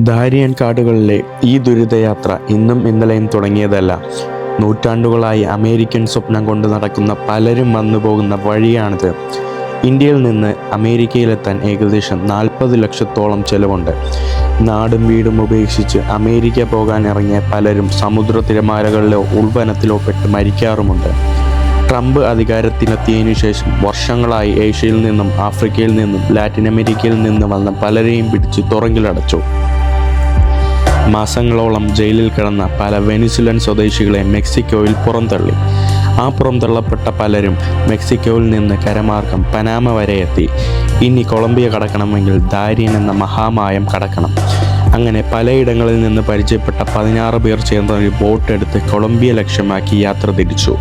ദാരിയൻ കാടുകളിലെ ഈ ദുരിതയാത്ര ഇന്നും ഇന്നലെയും തുടങ്ങിയതല്ല. നൂറ്റാണ്ടുകളായി അമേരിക്കൻ സ്വപ്നം കൊണ്ട് നടക്കുന്ന പലരും വന്നു പോകുന്ന വഴിയാണിത്. ഇന്ത്യയിൽ നിന്ന് അമേരിക്കയിലെത്താൻ ഏകദേശം 40 ലക്ഷത്തോളം ചെലവുണ്ട്. നാടും വീടും ഉപേക്ഷിച്ച് അമേരിക്ക പോകാൻ ഇറങ്ങിയ പലരും സമുദ്ര തിരമാലകളിലോ ഉൾവനത്തിലോ പെട്ട് മരിക്കാറുമുണ്ട്. ട്രംപ് അധികാരത്തിലെത്തിയതിനു ശേഷം വർഷങ്ങളായി ഏഷ്യയിൽ നിന്നും ആഫ്രിക്കയിൽ നിന്നും ലാറ്റിൻ അമേരിക്കയിൽ നിന്നും വന്ന പലരെയും പിടിച്ച് തുറങ്കിലടച്ചു. മാസങ്ങളോളം ജയിലിൽ കിടന്ന പല വെനിസുലൻ സ്വദേശികളെ മെക്സിക്കോയിൽ പുറന്തള്ളി. ആ പുറന്തള്ളപ്പെട്ട പലരും മെക്സിക്കോയിൽ നിന്ന് കരമാർഗം പനാമ വരെ എത്തി. ഇനി കൊളംബിയ കടക്കണമെങ്കിൽ ദാരിയൻ എന്ന മഹാമായം കടക്കണം. അങ്ങനെ പലയിടങ്ങളിൽ നിന്ന് പരിചയപ്പെട്ട 16 പേർ ചേർന്ന ഒരു ബോട്ട് എടുത്ത് കൊളംബിയ ലക്ഷ്യമാക്കി യാത്ര തിരിച്ചു.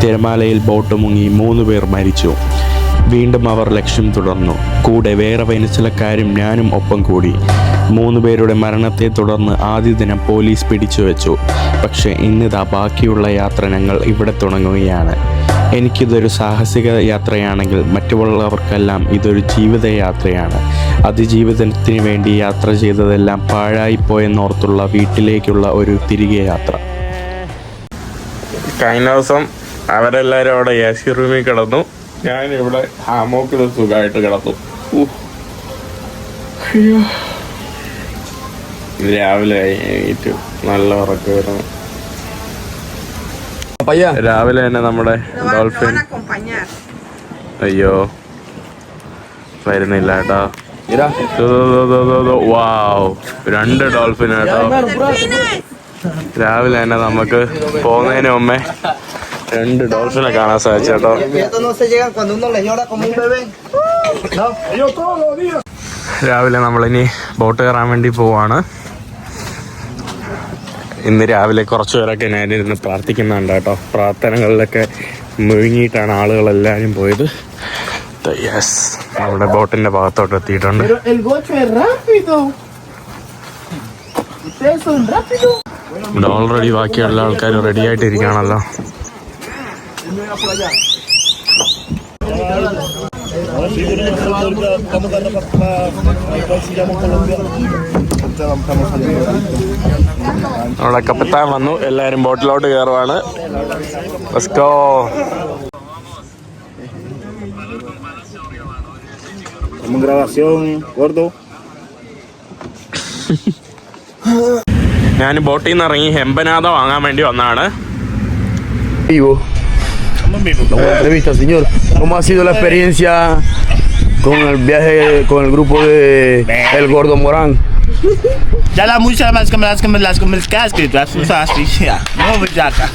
തിരമാലയിൽ ബോട്ട് മുങ്ങി 3 പേർ മരിച്ചു. വീണ്ടും അവർ ലക്ഷ്യം തുടർന്നു. കൂടെ വേറെ വെനിസുലക്കാരും ഞാനും ഒപ്പം കൂടി. 3 പേരുടെ മരണത്തെ തുടർന്ന് ആദ്യ ദിനം പോലീസ് പിടിച്ചു വെച്ചു. പക്ഷേ ഇന്നിതാ ബാക്കിയുള്ള യാത്ര ഞങ്ങൾ ഇവിടെ തുടങ്ങുകയാണ്. എനിക്കിതൊരു സാഹസിക യാത്രയാണെങ്കിൽ മറ്റുള്ളവർക്കെല്ലാം ഇതൊരു ജീവിതയാത്രയാണ്. അതിജീവിതത്തിന് വേണ്ടി യാത്ര ചെയ്തതെല്ലാം പാഴായിപ്പോയെന്നോർത്തുള്ള വീട്ടിലേക്കുള്ള ഒരു തിരികെ യാത്ര. കഴിഞ്ഞ ദിവസം അവരെല്ലാവരും അവിടെ AC റൂമിൽ കിടന്നു. ഞാനിവിടെ ഹാമോക്കിൽ സുഖമായിട്ട് കിടന്നു. രാവിലെ എണീറ്റു, നല്ല ഉറക്കം വരുന്നു. രാവിലെ തന്നെ നമ്മുടെ ഡോൾഫിൻ അയ്യോ വരുന്നില്ല കേട്ടോ. വാവ്, 2 ഡോൾഫിൻ കേട്ടോ. രാവിലെ തന്നെ നമുക്ക് പോകുന്നതിന് മുമ്പേ 2 ഡോൾഫിനെ കാണാൻ സാധിച്ചു കേട്ടോ. രാവിലെ നമ്മളിനി ബോട്ട് കയറാൻ വേണ്ടി പോവാണ്. ഇന്ന് രാവിലെ കുറച്ചു പേരൊക്കെ ഞാനിരുന്ന് പ്രാർത്ഥിക്കുന്നുണ്ട് കേട്ടോ. പ്രാർത്ഥനകളിലൊക്കെ മുഴുങ്ങിയിട്ടാണ് ആളുകളെല്ലാവരും പോയത്. യെസ്, നമ്മുടെ ബോട്ടിന്റെ ഭാഗത്തോട്ട് എത്തിയിട്ടുണ്ട്. ഇവിടെ ഓൾറെഡി ബാക്കിയുള്ള ആൾക്കാർ റെഡി ആയിട്ടിരിക്കുകയാണല്ലോ. അവിടെ കപ്പത്താൻ വന്നു, എല്ലാരും ബോട്ടിലോട്ട് കയറുവാണ്. Let's go. ഞാൻ ബോട്ടിൽ നിന്ന് ഇറങ്ങി എംപനാദ വാങ്ങാൻ വേണ്ടി വന്നതാണ്. Una entrevista, señor. ¿Cómo ha sido la experiencia con el viaje con el grupo de El Gordo Morán? Ya la mucha más que las cascas, ya. No, bellaca.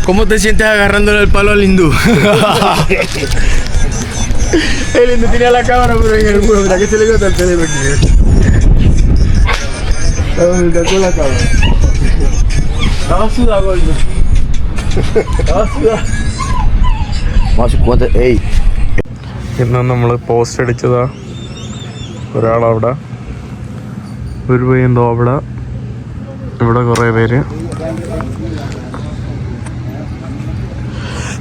¿Cómo te sientes agarrándole el palo al hindú? El hindú tenía la cámara, pero en el muro, mira que se le corta el teléfono aquí. Está con la cámara. Estaba sudado, gordo. ഇന്ന് നമ്മൾ post അടിച്ചതാ. ഒരാളവിടെ, ഒരു പയ്യന്തോ അവിടെ, ഇവിടെ കുറേ പേര്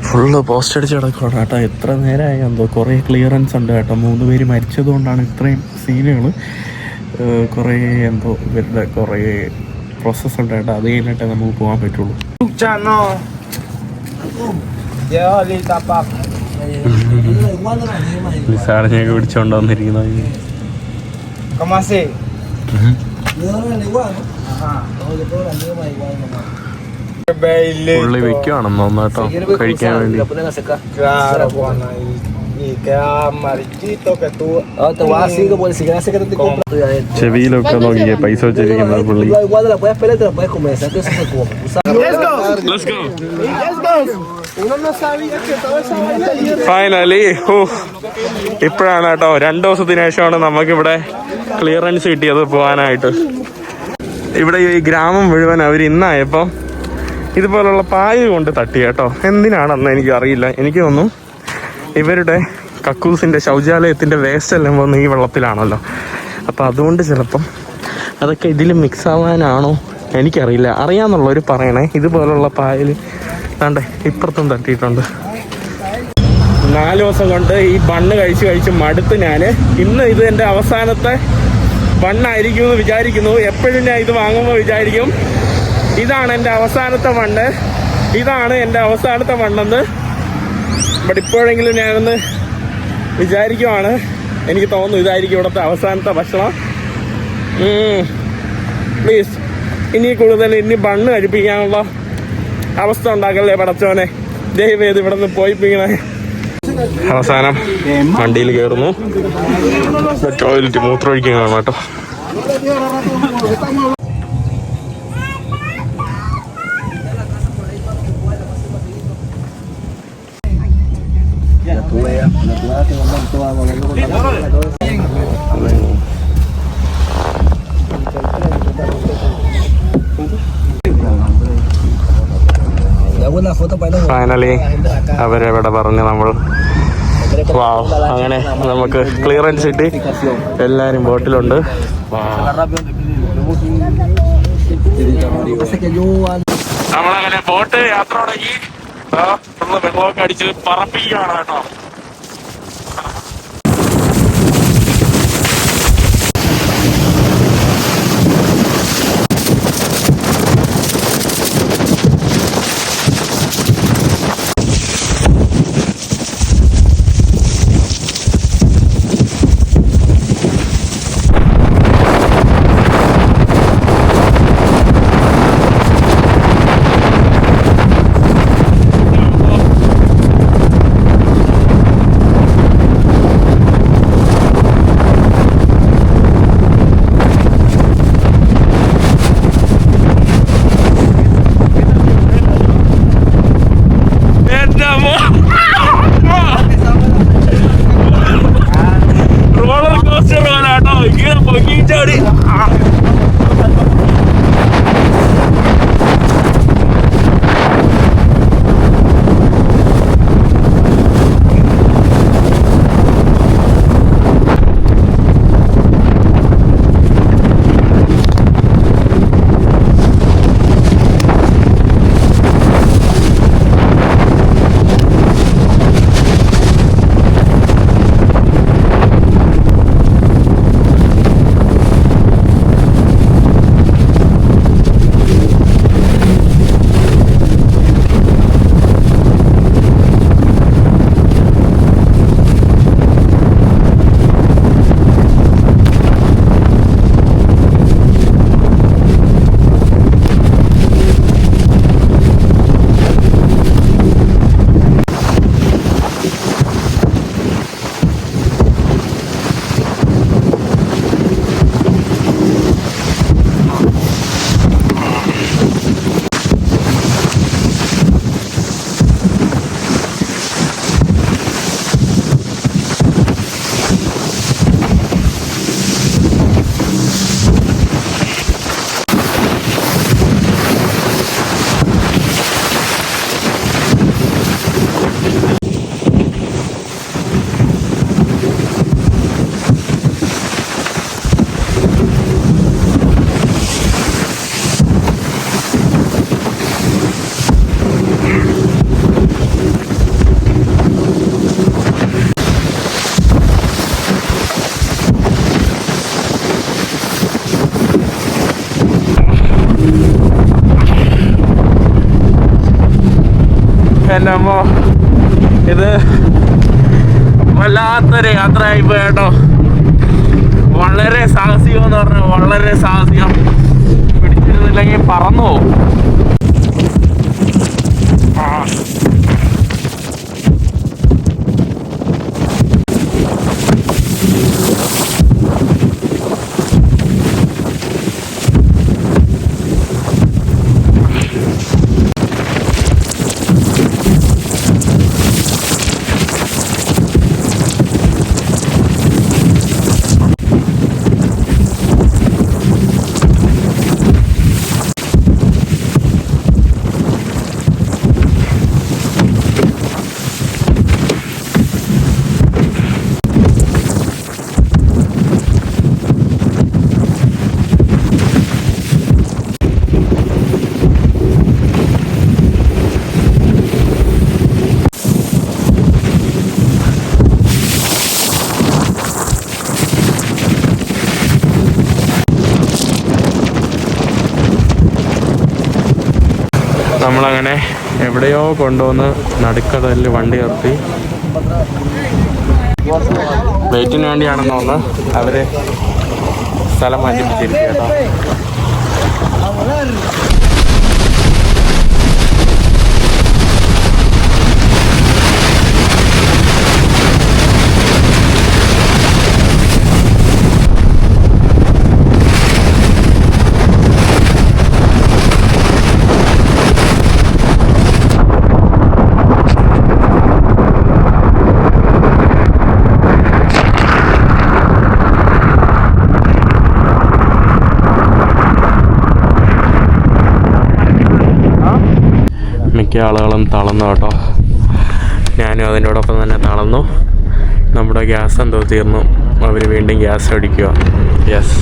full post അടിച്ച് കിടക്കുകയാണ് കേട്ടോ. എത്ര നേരമായി എന്തോ. കുറേ ക്ലിയറൻസ് ഉണ്ട് കേട്ടോ. 3 പേര് മരിച്ചത് കൊണ്ടാണ് ഇത്രയും സീനുകൾ. കുറേ എന്തോ ഇവരുടെ കുറേ പ്രോസസ്സ് ഉണ്ട് കേട്ടോ. അത് കഴിഞ്ഞിട്ടേ നമുക്ക് പോകാൻ പറ്റുള്ളൂ. ലിസാറിനെയൊക്കെ പിടിച്ചോണ്ട് വന്നിരിക്കുന്നത്. പുള്ളി വെക്കുവാണെന്ന് തോന്നാട്ടോ കഴിക്കാൻ വേണ്ടി. ചെവിയിലൊക്കെ നോക്കിയേ പൈസ വെച്ചിരിക്കുന്നത് പുള്ളി. ഫൈനലി ഇപ്പോഴാണ് കേട്ടോ 2 ദിവസത്തിന് ശേഷമാണ് നമുക്കിവിടെ ക്ലിയറൻസ് കിട്ടിയത് പോകാനായിട്ട്. ഇവിടെ ഈ ഗ്രാമം മുഴുവൻ അവർ ഇന്നായപ്പം ഇതുപോലുള്ള പായ കൊണ്ട് തട്ടി കേട്ടോ. എന്തിനാണെന്ന് എനിക്ക് അറിയില്ല. എനിക്ക് തോന്നുന്നു ഇവരുടെ കക്കൂസിൻ്റെ ശൗചാലയത്തിൻ്റെ വേസ്റ്റ് എല്ലാം വന്ന് ഈ വെള്ളത്തിലാണല്ലോ. അപ്പം അതുകൊണ്ട് ചിലപ്പം അതൊക്കെ ഇതിൽ മിക്സ് ആവാനാണോ എനിക്കറിയില്ല. അറിയാമെന്നുള്ളവർ പറയണേ. ഇതുപോലുള്ള പായൽ താണ്ടെ ഇപ്പുറത്തും തട്ടിയിട്ടുണ്ട്. 4 ദിവസം കൊണ്ട് ഈ ബണ്ണ് കഴിച്ച് മടുത്ത് ഞാൻ. ഇന്ന് ഇത് എൻ്റെ അവസാനത്തെ മണ്ണായിരിക്കും എന്ന് വിചാരിക്കുന്നു. എപ്പോഴും ഞാൻ ഇത് വാങ്ങുമ്പോൾ വിചാരിക്കും ഇതാണ് എൻ്റെ അവസാനത്തെ മണ്ണ്, ഇതാണ് എൻ്റെ അവസാനത്തെ മണ്ണെന്ന്. ബട്ട് ഇപ്പോഴെങ്കിലും ഞാനൊന്ന് വിചാരിക്കുവാണ്, എനിക്ക് തോന്നുന്നു ഇതായിരിക്കും ഇവിടുത്തെ അവസാനത്തെ ഭക്ഷണം. പ്ലീസ് ഇനി കൂടുതൽ മണ്ണ് കഴിപ്പിക്കാനുള്ള അവസ്ഥ ഉണ്ടാക്കല്ലേ പടച്ചോനെ, ദയവേത് ഇവിടെ നിന്ന് പോയിപ്പിക്കണേ. അവസാനം വണ്ടിയിൽ കയറുന്നു. ടോയ്ലറ്റ് മൂത്രമൊഴിക്കാൻ കാണാം കേട്ടോ. ഫൈനലി അവരെവിടെ പറഞ്ഞ് നമ്മൾ അങ്ങനെ നമുക്ക് ക്ലിയറൻസ് കിട്ടി. എല്ലാരും ബോട്ടിലുണ്ട്. നമ്മളങ്ങനെ ബോട്ട് യാത്ര തുടങ്ങി. വെള്ളമൊക്കെ അടിച്ച് പറപ്പിക്കുകയാണ് കേട്ടോ. റോളർ കോസ്റ്റർ പോലാട്ടോ, ഇങ്ങനെ പൊങ്ങിച്ചാടി. എൻ്റെ അമ്മ, ഇത് വല്ലാത്തൊരു യാത്രയായിപ്പോയി കേട്ടോ. വളരെ സാഹസികം എന്ന് പറഞ്ഞാൽ വളരെ സാഹസികം. പിടിച്ചിരുന്നില്ലെങ്കിൽ പറന്നു പോകും. നമ്മളങ്ങനെ എവിടെയോ കൊണ്ടുവന്ന് നടുക്കടലിൽ വണ്ടി നിർത്തി. വെയിറ്റിന് വേണ്ടിയാണെന്ന് തോന്നുന്നു അവര് സ്ഥലം മാറ്റിപ്പിച്ചിരിക്കുക കേട്ടോ. മിക്ക ആളുകളും തളർന്നു കേട്ടോ. ഞാനും അതിനോടൊപ്പം തന്നെ തളർന്നു. നമ്മുടെ ഗ്യാസ് എന്തോ തീർന്നു. അവർ വീണ്ടും ഗ്യാസ് അടിക്കുക. യെസ്,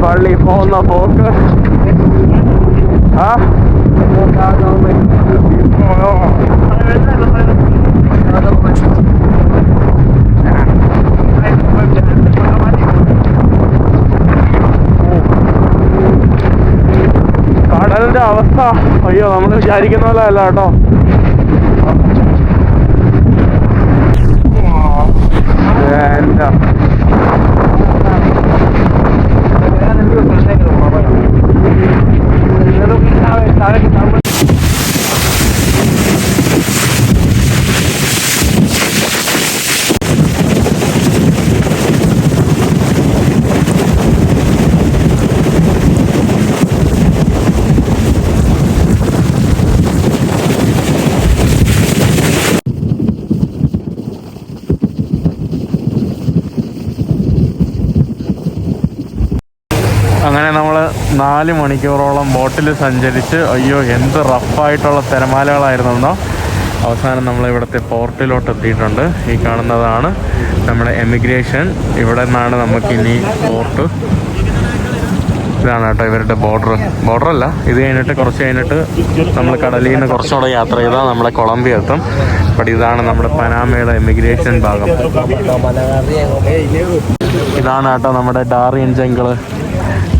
പള്ളി പോകുന്ന പോക്ക്. കടലിന്റെ അവസ്ഥ അയ്യോ നമ്മൾ വിചാരിക്കുന്ന പോലെ അല്ല കേട്ടോ. എന്താ 4 മണിക്കൂറോളം ബോട്ടിൽ സഞ്ചരിച്ച് അയ്യോ എന്ത് റഫായിട്ടുള്ള തിരമാലകളായിരുന്നോ. അവസാനം നമ്മൾ ഇവിടുത്തെ പോർട്ടിലോട്ട് എത്തിയിട്ടുണ്ട്. ഈ കാണുന്നതാണ് നമ്മുടെ എമിഗ്രേഷൻ. ഇവിടെ നിന്നാണ് നമുക്കിനി പോർട്ട്. ഇതാണ് കേട്ടോ ഇവരുടെ ബോർഡറല്ല, ഇത് കഴിഞ്ഞിട്ട് കുറച്ച് കഴിഞ്ഞിട്ട് നമ്മൾ കടലിൽ നിന്ന് കുറച്ചുകൂടെ യാത്ര ചെയ്താൽ നമ്മുടെ കൊളംബിയ എത്തും. ബട്ട് ഇതാണ് നമ്മുടെ പനാമയുടെ എമിഗ്രേഷൻ ഭാഗം. ഇതാണ് കേട്ടോ നമ്മുടെ ഡാറിയൻ ജംഗിള്.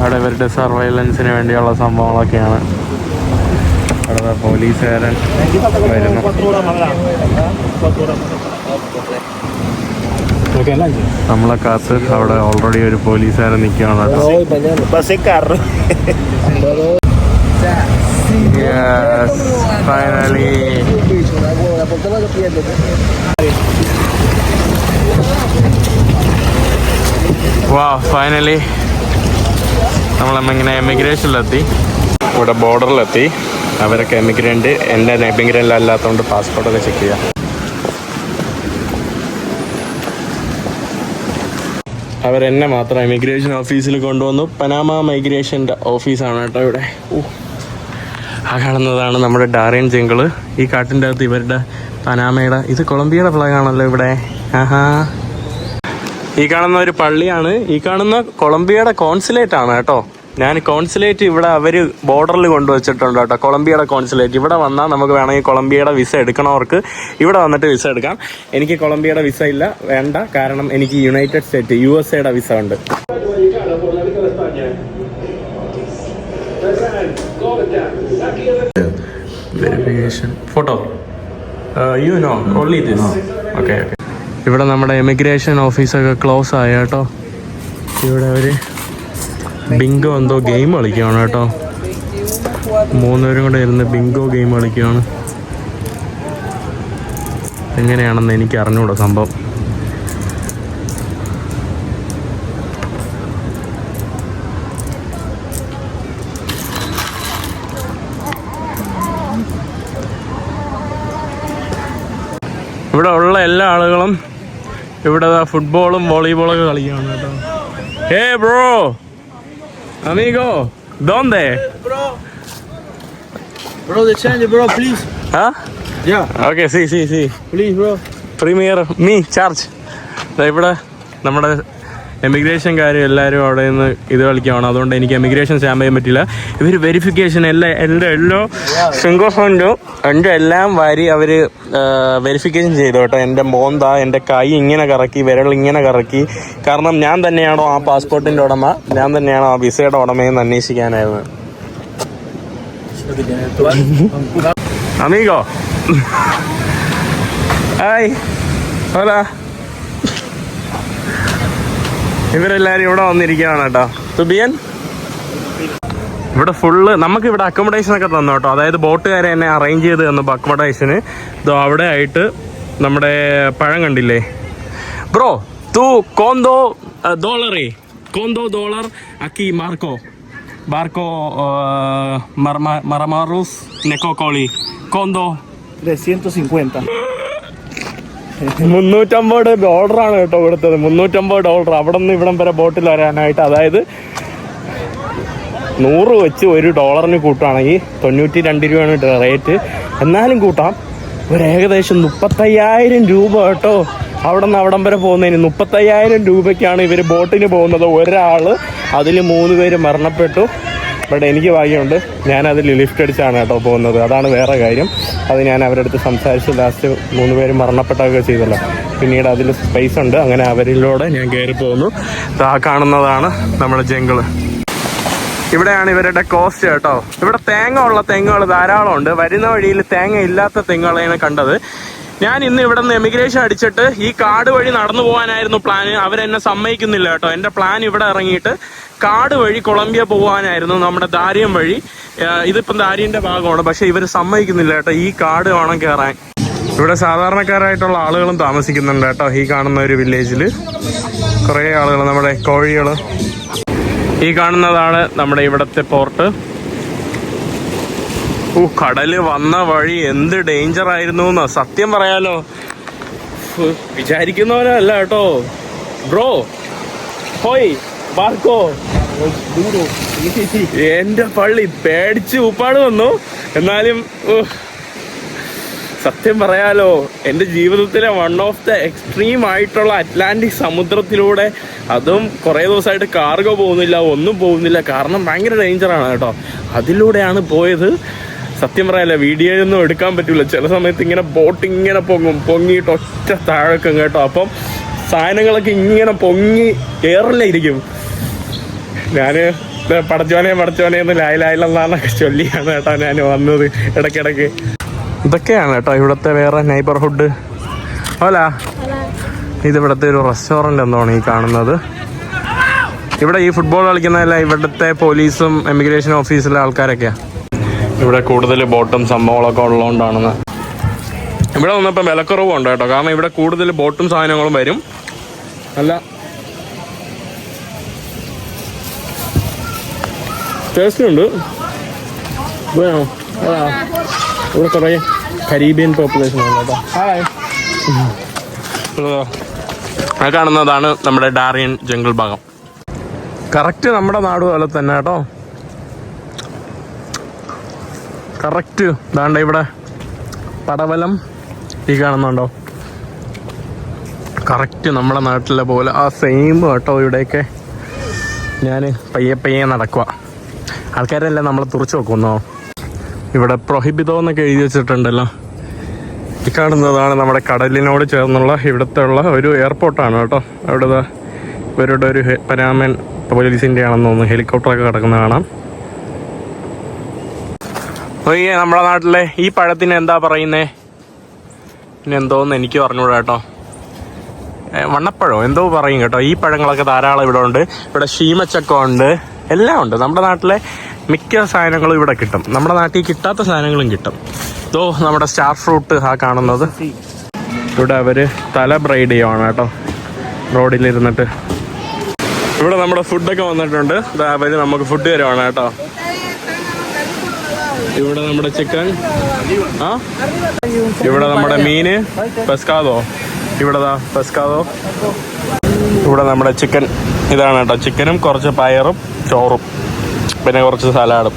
അവിടെ ഇവരുടെ സർവൈലൻസിന് വേണ്ടിയുള്ള സംഭവങ്ങളൊക്കെയാണ്. അവിടെ പോലീസുകാരൻ വരുന്നു. നമ്മളെ കാത്ത് അവിടെ ഓൾറെഡി ഒരു പോലീസുകാരൻ നിൽക്കുകയാണ് കേട്ടോ. ഫൈനലി ഫൈനലി നമ്മളിങ്ങനെ എമിഗ്രേഷനിലെത്തി. ഇവിടെ ബോർഡറിലെത്തി. അവരൊക്കെ എമിഗ്രൻ്റ്, എൻ്റെ എമിഗ്രൻ്റ് അല്ലാത്തതുകൊണ്ട് പാസ്പോർട്ടൊക്കെ ചെക്ക് ചെയ്യാം. അവരെന്നെ മാത്രം ഇമിഗ്രേഷൻ ഓഫീസിൽ കൊണ്ടുവന്നു. പനാമ മൈഗ്രേഷൻ്റെ ഓഫീസാണ് കേട്ടോ ഇവിടെ. ആ കാണുന്നതാണ് നമ്മുടെ ഡാറിയൻ ജംഗിള്. ഈ കാട്ടിൻ്റെ അകത്ത് ഇവരുടെ പനാമയുടെ, ഇത് കൊളംബിയയുടെ ഫ്ലാഗ് ആണല്ലോ ഇവിടെ. ആഹാ, ഈ കാണുന്ന ഒരു പള്ളിയാണ്. ഈ കാണുന്ന കൊളംബിയയുടെ കോൺസുലേറ്റ് ആണ് കേട്ടോ. ഞാൻ കോൺസുലേറ്റ് ഇവിടെ അവർ ബോർഡറിൽ കൊണ്ടുവച്ചിട്ടുണ്ട് കേട്ടോ, കൊളംബിയയുടെ കോൺസുലേറ്റ്. ഇവിടെ വന്നാൽ നമുക്ക് വേണമെങ്കിൽ കൊളംബിയയുടെ വിസ എടുക്കണവർക്ക് ഇവിടെ വന്നിട്ട് വിസ എടുക്കാം. എനിക്ക് കൊളംബിയയുടെ വിസ ഇല്ല, വേണ്ട. കാരണം എനിക്ക് യുണൈറ്റഡ് സ്റ്റേറ്റ് USA വിസ ഉണ്ട്. Verification photo only this. Okay. ഇവിടെ നമ്മുടെ എമിഗ്രേഷൻ ഓഫീസൊക്കെ ക്ലോസ് ആയ കേട്ടോ. ഇവിടെ ഒരു ബിങ്കോ എന്തോ ഗെയിം കളിക്കുകയാണ് കേട്ടോ. 3 പേരും കൂടെ ഇരുന്ന് ബിങ്കോ ഗെയിം കളിക്കുകയാണ്. എങ്ങനെയാണെന്ന് എനിക്ക് അറിഞ്ഞൂടാ സംഭവം. ഇവിടെ ഉള്ള എല്ലാ ആളുകളും ഇവിടെ ഫുട്ബോളും വോളിബോളൊക്കെ കളിക്കുകയാണ് കേട്ടോ. ഹേ bro, amigo, ¿dónde? Bro, the change, bro, please. Huh? Yeah. Okay, sí. Please, bro. Premier, me, charge. ഇവിടെ നമ്മുടെ എമിഗ്രേഷൻകാരും എല്ലാവരും അവിടെ നിന്ന് ഇത് കളിക്കുകയാണ്. അതുകൊണ്ട് എനിക്ക് എമിഗ്രേഷൻ സ്റ്റാമ്പ് ചെയ്യാൻ പറ്റില്ല. ഇവർ വെരിഫിക്കേഷൻ എല്ലാ സിംഗോഫോണിലും എൻ്റെ എല്ലാം വാരി അവർ വെരിഫിക്കേഷൻ ചെയ്തു കേട്ടോ. എൻ്റെ മോന്ത, എൻ്റെ കൈ ഇങ്ങനെ കറക്കി, വിരൽ ഇങ്ങനെ കറക്കി. കാരണം ഞാൻ തന്നെയാണോ ആ പാസ്പോർട്ടിൻ്റെ ഉടമ, ഞാൻ തന്നെയാണോ ആ വിസയുടെ ഉടമയെന്ന് അന്വേഷിക്കാനായിരുന്നു. അമീഗോ, ഹായ്, ഹോല. ഇവരെല്ലാവരും ഇവിടെ വന്നിരിക്കുകയാണ് കേട്ടോ. തുബിയൻ ഇവിടെ ഫുള്ള് നമുക്കിവിടെ അക്കോമഡേഷനൊക്കെ തന്നു കേട്ടോ. അതായത് ബോട്ടുകാരെ എന്നെ അറേഞ്ച് ചെയ്ത് തന്നു അക്കോമഡേഷന്. ഇതോ അവിടെ ആയിട്ട് നമ്മുടെ പഴം കണ്ടില്ലേ ബ്രോ. തൂ കോന്തോ ഡോളർ അക്കി ബാർക്കോ മറമാറൂസ് നെക്കോക്കോളി കോന്തോ 350. $350 കേട്ടോ കൊടുത്തത്. $350 അവിടെ നിന്ന് ഇവിടം വരെ ബോട്ടിൽ വരാനായിട്ട്. അതായത് 100 വെച്ച് $1 കൂട്ടുകയാണെങ്കിൽ 92 രൂപയാണ് റേറ്റ്. എന്നാലും കൂട്ടാം, ഒരു ഏകദേശം 35,000 രൂപ കേട്ടോ. അവിടെ നിന്ന് അവിടം വരെ പോകുന്നതിന് 35,000 രൂപയ്ക്കാണ് ഇവർ ബോട്ടിന് പോകുന്നത്. ഒരാൾ, അതിൽ 3 പേര് മരണപ്പെട്ടു. ബട്ട് എനിക്ക് ഭാഗ്യമുണ്ട്, ഞാനതിൽ ലിഫ്റ്റ് അടിച്ചാണ് കേട്ടോ പോകുന്നത്. അതാണ് വേറെ കാര്യം. അത് ഞാൻ അവരുടെ അടുത്ത് സംസാരിച്ച് ലാസ്റ്റ് 3 പേര് മരണപ്പെട്ടൊക്കെ ചെയ്തല്ലോ. പിന്നീട് അതിൽ സ്പേസ് ഉണ്ട്, അങ്ങനെ അവരിലൂടെ ഞാൻ കയറി പോകുന്നു. ആ കാണുന്നതാണ് നമ്മുടെ ജംഗിള്. ഇവിടെയാണ് ഇവരുടെ കോസ്റ്റ് കേട്ടോ. ഇവിടെ തെങ്ങുകൾ ധാരാളം ഉണ്ട്. വരുന്ന വഴിയിൽ തേങ്ങ ഇല്ലാത്ത തെങ്ങുകളെയാണ് കണ്ടത്. ഞാൻ ഇന്ന് ഇവിടെ നിന്ന് എമിഗ്രേഷൻ അടിച്ചിട്ട് ഈ കാട് വഴി നടന്നു പോകാനായിരുന്നു പ്ലാന്. അവരെന്നെ സമ്മതിക്കുന്നില്ല കേട്ടോ. എൻ്റെ പ്ലാൻ ഇവിടെ ഇറങ്ങിയിട്ട് കാട് വഴി കൊളംബിയ പോകാനായിരുന്നു, നമ്മുടെ ദാരിയം വഴി. ഇതിപ്പം ദാരിയൻ്റെ ഭാഗമാണ്, പക്ഷെ ഇവർ സമ്മതിക്കുന്നില്ല കേട്ടോ. ഈ കാട് വേണം കയറാൻ. ഇവിടെ സാധാരണക്കാരായിട്ടുള്ള ആളുകളും താമസിക്കുന്നുണ്ട് കേട്ടോ. ഈ കാണുന്ന ഒരു വില്ലേജിൽ കുറേ ആളുകൾ, നമ്മുടെ കോഴികൾ. ഈ കാണുന്നതാണ് നമ്മുടെ ഇവിടുത്തെ പോർട്ട്. കടല് വന്ന വഴി എന്ത് ഡേഞ്ചർ ആയിരുന്നു എന്ന് സത്യം പറയാലോ. വിചാരിക്കുന്നവരല്ല കേട്ടോ. ബ്രോ, ഹോയ് ബാർക്കോ, എന്റെ പള്ളി പേടിച്ച് ഉപ്പാട് വന്നു. എന്നാലും സത്യം പറയാലോ, എൻ്റെ ജീവിതത്തിലെ വൺ ഓഫ് ദ എക്സ്ട്രീം ആയിട്ടുള്ള അറ്റ്ലാന്റിക് സമുദ്രത്തിലൂടെ, അതും കുറേ ദിവസമായിട്ട് കാർഗോ പോകുന്നില്ല, ഒന്നും പോകുന്നില്ല, കാരണം ഭയങ്കര ഡേഞ്ചറാണ് കേട്ടോ. അതിലൂടെയാണ് പോയത്. സത്യം പറയാലോ, വീഡിയോയൊന്നും എടുക്കാൻ പറ്റില്ല. ചില സമയത്ത് ഇങ്ങനെ ബോട്ട് ഇങ്ങനെ പൊങ്ങിയിട്ട് ഒറ്റ താഴേക്കും കേട്ടോ. അപ്പം സാധനങ്ങളൊക്കെ ഇങ്ങനെ പൊങ്ങി എയറിലായിരിക്കും. ഞാൻ പടച്ചോനെ എന്ന് ലായിലായില്ലെന്നാന്നൊക്കെ ചൊല്ലിയാണ് കേട്ടോ ഞാൻ വന്നത് ഇടയ്ക്കിടയ്ക്ക്. ഇതൊക്കെയാണ് കേട്ടോ ഇവിടുത്തെ വേറെ നെയ്ബർഹുഡ്. അല്ല, ഇതിവിടുത്തെ ഒരു റെസ്റ്റോറൻ്റ് എന്താണ് ഈ കാണുന്നത്. ഇവിടെ ഈ ഫുട്ബോൾ കളിക്കുന്നതല്ല, ഇവിടുത്തെ പോലീസും എമിഗ്രേഷൻ ഓഫീസിലെ ആൾക്കാരൊക്കെയാണ്. ഇവിടെ കൂടുതൽ ബോട്ടും സംഭവങ്ങളൊക്കെ ഉള്ളതുകൊണ്ടാണെന്ന്. ഇവിടെ വന്നപ്പോൾ വിലക്കുറവുണ്ട് കേട്ടോ, കാരണം ഇവിടെ കൂടുതൽ ബോട്ടും സാധനങ്ങളും വരും. അല്ല, ടേസ്റ്റ് ഉണ്ട്. ഇവിടെ കുറേ കരീബിയൻ പോപ്പുലേഷൻ ആണ് കേട്ടോ. ആ കാണുന്നതാണ് നമ്മുടെ ഡാറിയൻ ജംഗിൾ ഭാഗം. കറക്റ്റ് നമ്മുടെ നാട് പോലെ തന്നെ കേട്ടോ. കറക്റ്റ് ദാണ്ട ഇവിടെ പടവലം ഈ കാണുന്നുണ്ടോ, കറക്റ്റ് നമ്മുടെ നാട്ടിലെ പോലെ ആ സെയിം കേട്ടോ. ഇവിടെയൊക്കെ ഞാൻ പയ്യെ നടക്കുക. ആൾക്കാരെല്ലാം നമ്മളെ തുറച്ചു നോക്കുന്നോ. ഇവിടെ പ്രൊഹിബിതോ എന്നൊക്കെ എഴുതി വെച്ചിട്ടുണ്ടല്ലോ. ഈ കാണുന്നതാണ് നമ്മുടെ കടലിനോട് ചേർന്നുള്ള ഇവിടുത്തെ ഉള്ള ഒരു എയർപോർട്ടാണ് കേട്ടോ. അവിടെ ഇവരുടെ ഒരു പനാമൻ പോലീസിൻ്റെ ആണെന്ന് തോന്നുന്നു ഹെലികോപ്റ്ററൊക്കെ കിടക്കുന്ന കാണാം. നമ്മുടെ നാട്ടിലെ ഈ പഴത്തിന് എന്താ പറയുന്നേ, പിന്നെ എന്തോന്ന് എനിക്ക് പറഞ്ഞുകൂടാ കേട്ടോ. വണ്ണപ്പഴം എന്തോ പറയും കേട്ടോ. ഈ പഴങ്ങളൊക്കെ ധാരാളം ഇവിടെ ഉണ്ട്. ഇവിടെ ശീമച്ചക്ക ഉണ്ട്, എല്ലാം ഉണ്ട്. നമ്മുടെ നാട്ടിലെ മിക്ക സാധനങ്ങളും ഇവിടെ കിട്ടും. നമ്മുടെ നാട്ടിൽ കിട്ടാത്ത സാധനങ്ങളും കിട്ടും. ഇതോ നമ്മുടെ സ്റ്റാർ ഫ്രൂട്ട് ആ കാണുന്നത്. ഇവിടെ അവർ തല ബ്രൈഡ് ചെയ്യുവാണ് കേട്ടോ റോഡിലിരുന്നിട്ട്. ഇവിടെ നമ്മുടെ ഫുഡൊക്കെ വന്നിട്ടുണ്ട്. അവർ നമുക്ക് ഫുഡ് തരുവാണ് കേട്ടോ. ഇവിടെ നമ്മുടെ ചിക്കൻ, ഇവിടെ നമ്മുടെ മീന് പെസ്കാദോ, ഇവിടെ പെസ്കാദോ. ഇവിടെ നമ്മുടെ ചിക്കൻ ഇതാണ് കേട്ടോ. ചിക്കനും കുറച്ച് പയറും ചോറും പിന്നെ കുറച്ച് സലാഡും.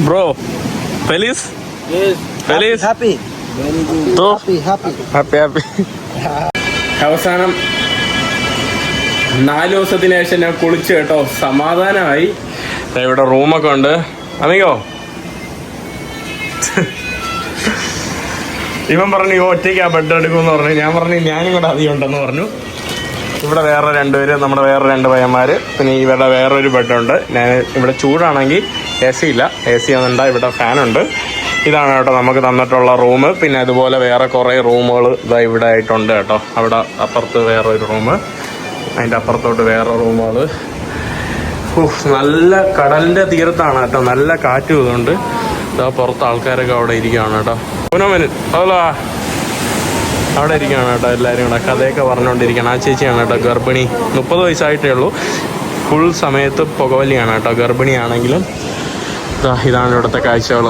Bro ഫെലീസ് ഫെലീസ് happy. അവസാനം 4 ദിവസത്തിന് ശേഷം ഞാൻ കുളിച്ച് കേട്ടോ, സമാധാനമായി. ഇവിടെ റൂമൊക്കെ ഉണ്ട്. അമിഗോ ഇവൻ പറഞ്ഞു ഒറ്റയ്ക്ക് ആ ബെഡ് എടുക്കുമെന്ന് പറഞ്ഞു. ഞാൻ പറഞ്ഞു ഞാനും കൂടെ അധികം ഉണ്ടെന്ന് പറഞ്ഞു. ഇവിടെ വേറെ 2 പേര്, നമ്മുടെ വേറെ 2 പയ്യന്മാർ, പിന്നെ ഇവരുടെ വേറൊരു ബെഡുണ്ട്. ഞാൻ ഇവിടെ ചൂടാണെങ്കിൽ AC ഇല്ല, AC ഒന്നുണ്ട്. ഇവിടെ ഫാനുണ്ട്. ഇതാണ് കേട്ടോ നമുക്ക് തന്നിട്ടുള്ള റൂം. പിന്നെ അതുപോലെ വേറെ കുറേ റൂമുകൾ ഇതാ ഇവിടെ ആയിട്ടുണ്ട് കേട്ടോ. അവിടെ അപ്പുറത്ത് വേറൊരു റൂം, അതിൻ്റെ അപ്പുറത്തോട്ട് വേറെ റൂമുകൾ. നല്ല കടലിൻ്റെ തീരത്താണ് കേട്ടോ, നല്ല കാറ്റും ഇതുകൊണ്ട്. ഇതാ പുറത്ത് ആൾക്കാരൊക്കെ അവിടെ ഇരിക്കുകയാണ് കേട്ടോ. അതല്ല അവിടെ ഇരിക്കുകയാണ് കേട്ടോ എല്ലാവരും കൂടെ കഥയൊക്കെ പറഞ്ഞുകൊണ്ടിരിക്കുകയാണ്. ആ ചേച്ചിയാണ് കേട്ടോ ഗർഭിണി, 30 വയസ്സായിട്ടേ ഉള്ളൂ. ഫുൾ സമയത്ത് പുകവലിയാണ് കേട്ടോ ഗർഭിണിയാണെങ്കിലും. ഇതാണ് ഇവിടുത്തെ കാഴ്ചകൾ.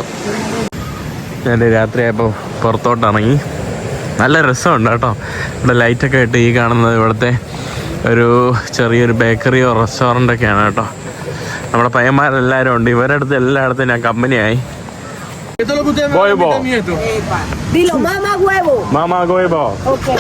ഞാൻ രാത്രിയായപ്പോൾ പുറത്തോട്ടിറങ്ങി. നല്ല രസമുണ്ട് കേട്ടോ. ഇവിടെ ലൈറ്റൊക്കെ ഇട്ട് ഈ കാണുന്നത് ഇവിടുത്തെ ഒരു ചെറിയൊരു ബേക്കറിയോ റെസ്റ്റോറൻ്റൊക്കെയാണ് കേട്ടോ. നമ്മുടെ പയ്യന്മാരെല്ലാവരും ഉണ്ട്. ഇവരുടെ അടുത്ത് എല്ലായിടത്തും ഞാൻ കമ്പനിയായി. Huevo. Dilo, mamá huevo. Mamá huevo. Okay.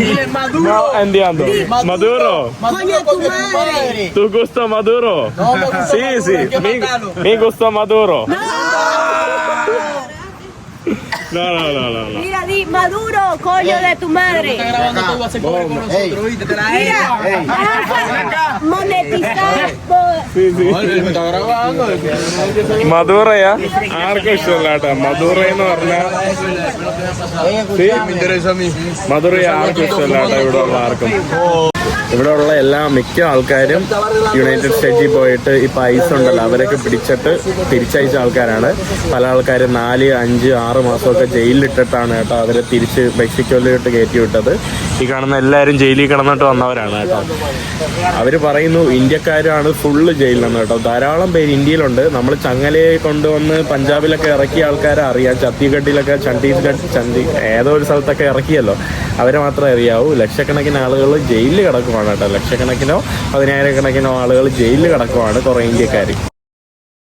Dile Maduro. No entiendo. Maduro. Coño, tu madre. ¿Tu gusta Maduro? No, me gusta Sí, Maduro, sí. hay que matarlo. Me gusta Maduro. No. No. Mira, di Maduro, coño de tu madre. Está grabando todo, va a ser con nosotros, ¿viste? Te la Mira, monetizar. Sí. me está grabando. മധുറയാ ആർക്കും ഇഷ്ടമല്ല കേട്ടോ. മധുറ എന്ന് പറഞ്ഞാൽ Me interesa a mí. മധുറ ആർക്കും ഇഷ്ടമല്ല കേട്ടോ ഇവിടെ ഉള്ള ആർക്കും. ഇവിടെ ഉള്ള മിക്ക ആൾക്കാരും യുണൈറ്റഡ് സ്റ്റേറ്റിൽ പോയിട്ട് ഈ പൈസ ഉണ്ടല്ലോ അവരൊക്കെ പിടിച്ചിട്ട് തിരിച്ചയച്ച ആൾക്കാരാണ്. പല ആൾക്കാരും 4, 5, 6 മാസമൊക്കെ ജയിലിലിട്ടിട്ടാണ് കേട്ടോ അവരെ തിരിച്ച് മെക്സിക്കോയിലോട്ട് കയറ്റി വിട്ടത്. ഈ കാണുന്ന എല്ലാവരും ജയിലിൽ കിടന്നിട്ട് വന്നവരാണ് കേട്ടോ. അവർ പറയുന്നു ഇന്ത്യക്കാരാണ് ഫുള്ള് ജയിലിലെന്ന് കേട്ടോ. ധാരാളം പേര് ഇന്ത്യയിലുണ്ട്. നമ്മൾ ചങ്ങലയെ കൊണ്ടുവന്ന് പഞ്ചാബിലൊക്കെ ഇറക്കിയ ആൾക്കാരെ അറിയാം. ഛത്തീസ്ഗഡിലൊക്കെ ഏതോ ഒരു സ്ഥലത്തൊക്കെ ഇറക്കിയല്ലോ, അവരെ മാത്രമേ അറിയാവൂ. ലക്ഷക്കണക്കിന് ആളുകൾ ജയിലിൽ കിടക്കുവാണ് കേട്ടോ. ലക്ഷക്കണക്കിനോ 10,000 കണക്കിനോ ആളുകൾ ജയിലിൽ കിടക്കുവാണ്, കുറേ ഇന്ത്യക്കാർ.